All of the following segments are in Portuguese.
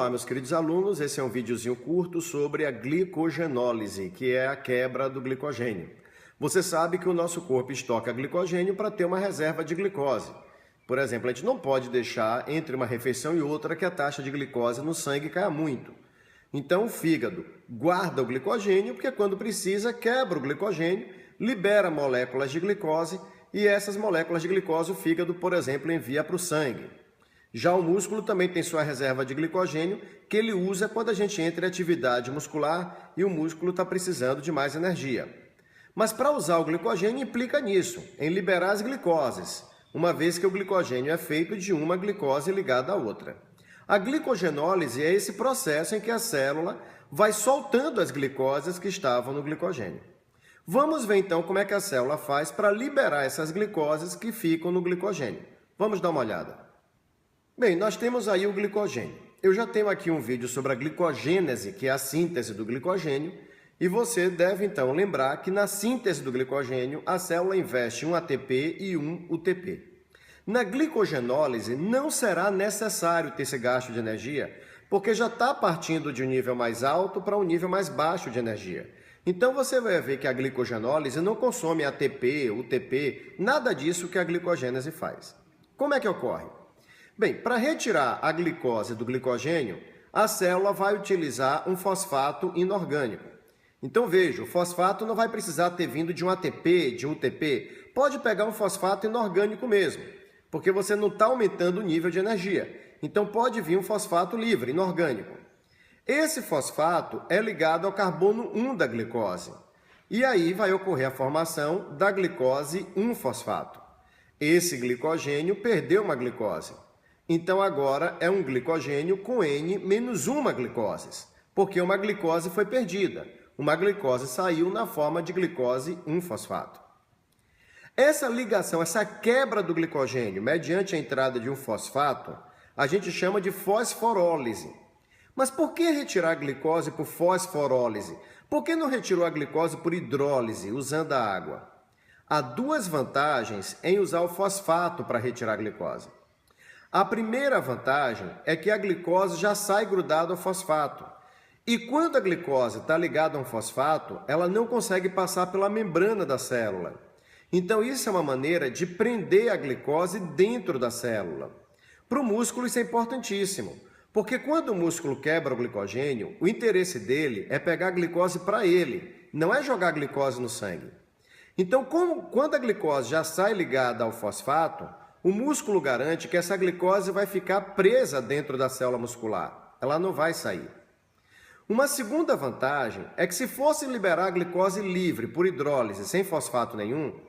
Olá, meus queridos alunos, esse é um videozinho curto sobre a glicogenólise, que é a quebra do glicogênio. Você sabe que o nosso corpo estoca glicogênio para ter uma reserva de glicose. Por exemplo, a gente não pode deixar entre uma refeição e outra que a taxa de glicose no sangue caia muito. Então o fígado guarda o glicogênio, porque quando precisa quebra o glicogênio, libera moléculas de glicose e essas moléculas de glicose o fígado, por exemplo, envia para o sangue. Já o músculo também tem sua reserva de glicogênio, que ele usa quando a gente entra em atividade muscular e o músculo está precisando de mais energia. Mas para usar o glicogênio implica nisso, em liberar as glicoses, uma vez que o glicogênio é feito de uma glicose ligada à outra. A glicogenólise é esse processo em que a célula vai soltando as glicoses que estavam no glicogênio. Vamos ver então como é que a célula faz para liberar essas glicoses que ficam no glicogênio. Vamos dar uma olhada. Bem, nós temos aí o glicogênio. Eu já tenho aqui um vídeo sobre a glicogênese, que é a síntese do glicogênio, e você deve então lembrar que na síntese do glicogênio a célula investe um ATP e um UTP. Na glicogenólise não será necessário ter esse gasto de energia, porque já está partindo de um nível mais alto para um nível mais baixo de energia. Então você vai ver que a glicogenólise não consome ATP, UTP, nada disso que a glicogênese faz. Como é que ocorre? Bem, para retirar a glicose do glicogênio, a célula vai utilizar um fosfato inorgânico. Então veja, o fosfato não vai precisar ter vindo de um ATP, de um UTP. Pode pegar um fosfato inorgânico mesmo, porque você não está aumentando o nível de energia. Então pode vir um fosfato livre, inorgânico. Esse fosfato é ligado ao carbono 1 da glicose. E aí vai ocorrer a formação da glicose 1-fosfato. Esse glicogênio perdeu uma glicose. Então agora é um glicogênio com N menos uma glicose, porque uma glicose foi perdida. Uma glicose saiu na forma de glicose 1-fosfato. Essa ligação, essa quebra do glicogênio mediante a entrada de um fosfato, a gente chama de fosforólise. Mas por que retirar a glicose por fosforólise? Por que não retirou a glicose por hidrólise, usando a água? Há duas vantagens em usar o fosfato para retirar a glicose. A primeira vantagem é que a glicose já sai grudada ao fosfato. E quando a glicose está ligada a um fosfato, ela não consegue passar pela membrana da célula. Então isso é uma maneira de prender a glicose dentro da célula. Para o músculo isso é importantíssimo, porque quando o músculo quebra o glicogênio, o interesse dele é pegar a glicose para ele, não é jogar a glicose no sangue. Então quando a glicose já sai ligada ao fosfato, o músculo garante que essa glicose vai ficar presa dentro da célula muscular. Ela não vai sair. Uma segunda vantagem é que se fosse liberar a glicose livre por hidrólise sem fosfato nenhum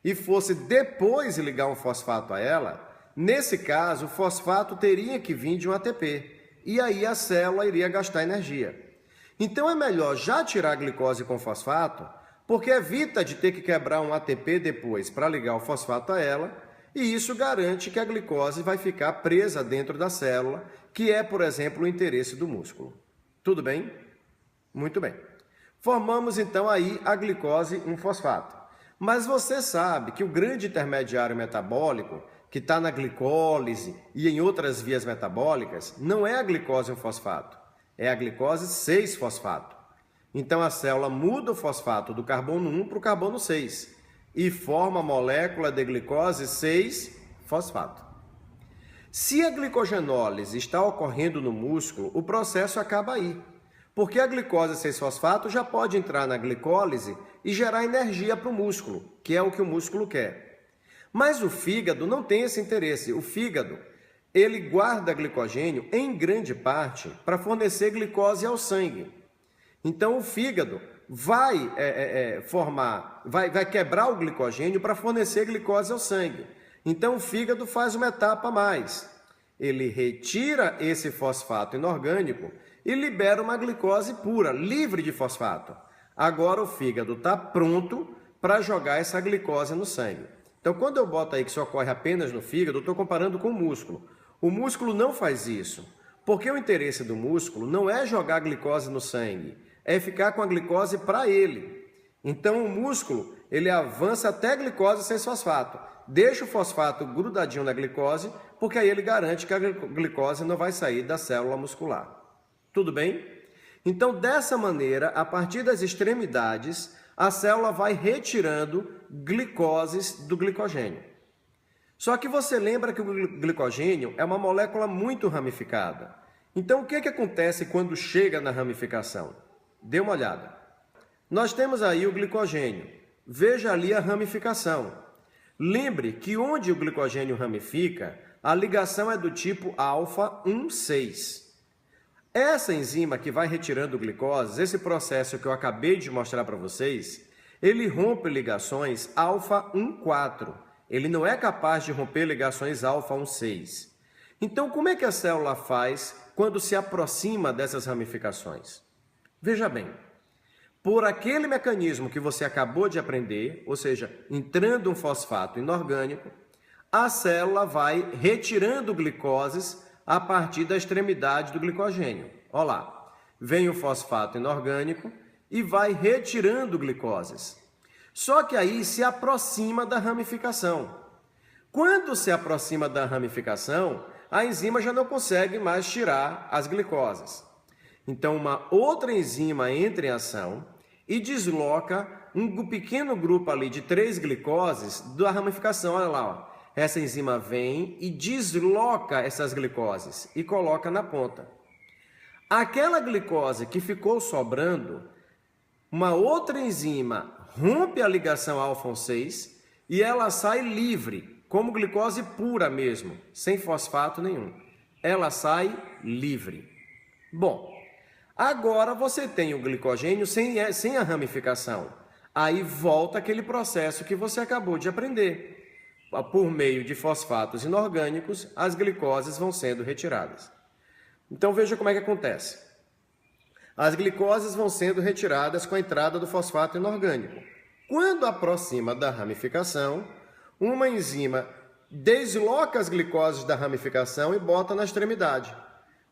e fosse depois ligar um fosfato a ela, nesse caso o fosfato teria que vir de um ATP e aí a célula iria gastar energia. Então é melhor já tirar a glicose com fosfato, porque evita de ter que quebrar um ATP depois para ligar o fosfato a ela. E isso garante que a glicose vai ficar presa dentro da célula, que é, por exemplo, o interesse do músculo. Tudo bem? Muito bem. Formamos então aí a glicose 1-fosfato. Mas você sabe que o grande intermediário metabólico, que está na glicólise e em outras vias metabólicas, não é a glicose 1-fosfato, é a glicose 6-fosfato. Então a célula muda o fosfato do carbono 1 para o carbono 6. E forma a molécula de glicose 6-fosfato. Se a glicogenólise está ocorrendo no músculo, o processo acaba aí, porque a glicose 6-fosfato já pode entrar na glicólise e gerar energia para o músculo, que é o que o músculo quer. Mas o fígado não tem esse interesse. O fígado, ele guarda glicogênio em grande parte para fornecer glicose ao sangue. Então o fígado vai quebrar o glicogênio para fornecer glicose ao sangue. Então o fígado faz uma etapa a mais. Ele retira esse fosfato inorgânico e libera uma glicose pura, livre de fosfato. Agora o fígado está pronto para jogar essa glicose no sangue. Então quando eu boto aí que isso ocorre apenas no fígado, eu estou comparando com o músculo. O músculo não faz isso, porque o interesse do músculo não é jogar glicose no sangue, é ficar com a glicose para ele. Então o músculo, ele avança até a glicose sem fosfato. Deixa o fosfato grudadinho na glicose, porque aí ele garante que a glicose não vai sair da célula muscular. Tudo bem? Então, dessa maneira, a partir das extremidades, a célula vai retirando glicoses do glicogênio. Só que você lembra que o glicogênio é uma molécula muito ramificada. Então, o que acontece quando chega na ramificação? Dê uma olhada. Nós temos aí o glicogênio. Veja ali a ramificação. Lembre que onde o glicogênio ramifica, a ligação é do tipo alfa 1,6. Essa enzima que vai retirando glicoses, esse processo que eu acabei de mostrar para vocês, ele rompe ligações alfa 1,4. Ele não é capaz de romper ligações alfa 1,6. Então, como é que a célula faz quando se aproxima dessas ramificações? Veja bem, por aquele mecanismo que você acabou de aprender, ou seja, entrando um fosfato inorgânico, a célula vai retirando glicoses a partir da extremidade do glicogênio. Olha lá, vem o fosfato inorgânico e vai retirando glicoses. Só que aí se aproxima da ramificação. Quando se aproxima da ramificação, a enzima já não consegue mais tirar as glicoses. Então, uma outra enzima entra em ação e desloca um pequeno grupo ali de 3 glicoses da ramificação. Olha lá, ó. Essa enzima vem e desloca essas glicoses e coloca na ponta. Aquela glicose que ficou sobrando, uma outra enzima rompe a ligação alfa 6 e ela sai livre, como glicose pura mesmo, sem fosfato nenhum. Ela sai livre. Bom, agora você tem o glicogênio sem a ramificação. Aí volta aquele processo que você acabou de aprender. Por meio de fosfatos inorgânicos, as glicoses vão sendo retiradas. Então veja como é que acontece. As glicoses vão sendo retiradas com a entrada do fosfato inorgânico. Quando aproxima da ramificação, uma enzima desloca as glicoses da ramificação e bota na extremidade.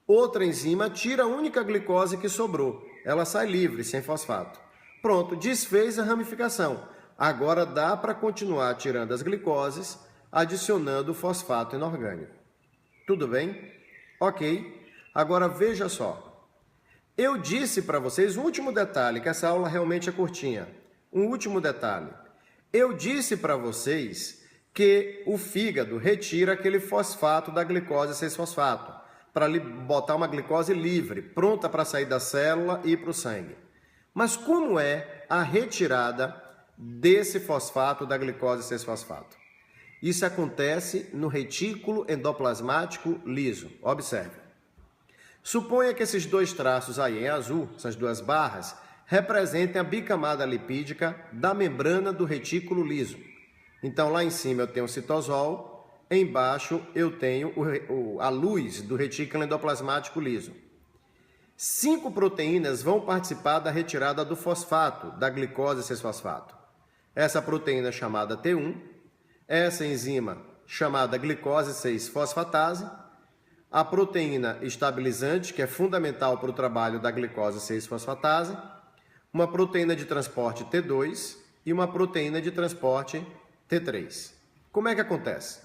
Outra enzima tira a única glicose que sobrou. Ela sai livre, sem fosfato. Pronto, desfez a ramificação. Agora dá para continuar tirando as glicoses, adicionando o fosfato inorgânico. Tudo bem? Ok. Agora veja só. Eu disse para vocês um último detalhe, que essa aula realmente é curtinha. Um último detalhe. Eu disse para vocês que o fígado retira aquele fosfato da glicose 6-fosfato, para botar uma glicose livre, pronta para sair da célula e ir para o sangue. Mas como é a retirada desse fosfato da glicose 6-fosfato? Isso acontece no retículo endoplasmático liso. Observe. Suponha que esses dois traços aí em azul, essas duas barras, representem a bicamada lipídica da membrana do retículo liso. Então, lá em cima eu tenho o citosol, embaixo eu tenho a luz do retículo endoplasmático liso. 5 proteínas vão participar da retirada do fosfato, da glicose 6-fosfato. Essa proteína é chamada T1, essa enzima chamada glicose 6-fosfatase, a proteína estabilizante, que é fundamental para o trabalho da glicose 6-fosfatase, uma proteína de transporte T2 e uma proteína de transporte T3. Como é que acontece?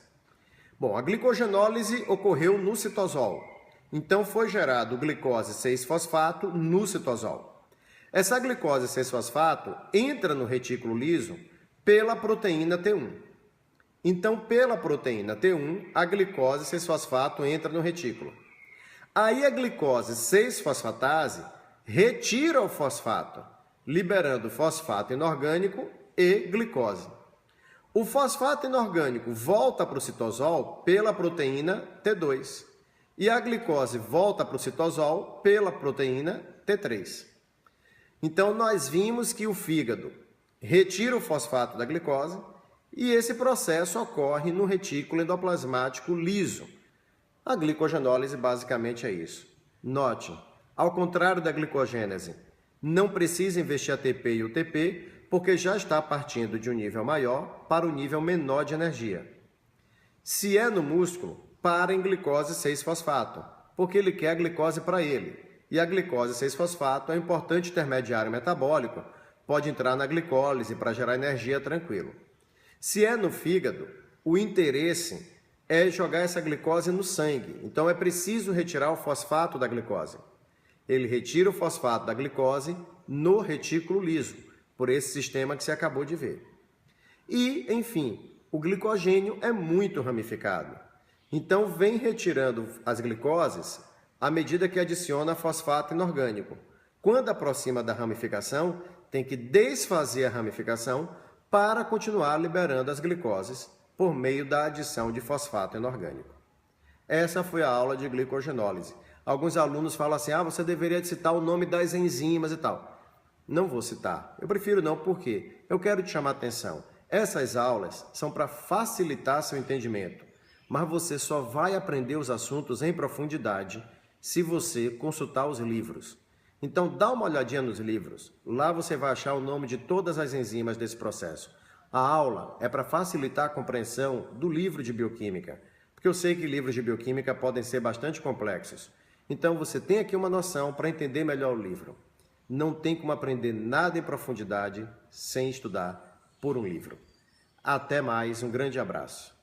Bom, a glicogenólise ocorreu no citosol. Então foi gerado glicose 6-fosfato no citosol. Essa glicose 6-fosfato entra no retículo liso pela proteína T1. Então, pela proteína T1, a glicose 6-fosfato entra no retículo. Aí a glicose 6-fosfatase retira o fosfato, liberando fosfato inorgânico e glicose. O fosfato inorgânico volta para o citosol pela proteína T2 e a glicose volta para o citosol pela proteína T3. Então, nós vimos que o fígado retira o fosfato da glicose e esse processo ocorre no retículo endoplasmático liso. A glicogenólise basicamente é isso. Note, ao contrário da glicogênese, não precisa investir ATP e UTP, porque já está partindo de um nível maior para um nível menor de energia. Se é no músculo, para em glicose 6-fosfato, porque ele quer a glicose para ele. E a glicose 6-fosfato é um importante intermediário metabólico, pode entrar na glicólise para gerar energia tranquilo. Se é no fígado, o interesse é jogar essa glicose no sangue. Então é preciso retirar o fosfato da glicose. Ele retira o fosfato da glicose no retículo liso, por esse sistema que você acabou de ver. E, enfim, o glicogênio é muito ramificado. Então, vem retirando as glicoses à medida que adiciona fosfato inorgânico. Quando aproxima da ramificação, tem que desfazer a ramificação para continuar liberando as glicoses por meio da adição de fosfato inorgânico. Essa foi a aula de glicogenólise. Alguns alunos falam assim, você deveria citar o nome das enzimas e tal. Não vou citar. Eu prefiro não, porque eu quero te chamar a atenção. Essas aulas são para facilitar seu entendimento, mas você só vai aprender os assuntos em profundidade se você consultar os livros. Então, dá uma olhadinha nos livros. Lá você vai achar o nome de todas as enzimas desse processo. A aula é para facilitar a compreensão do livro de bioquímica, porque eu sei que livros de bioquímica podem ser bastante complexos. Então, você tem aqui uma noção para entender melhor o livro. Não tem como aprender nada em profundidade sem estudar por um livro. Até mais, um grande abraço.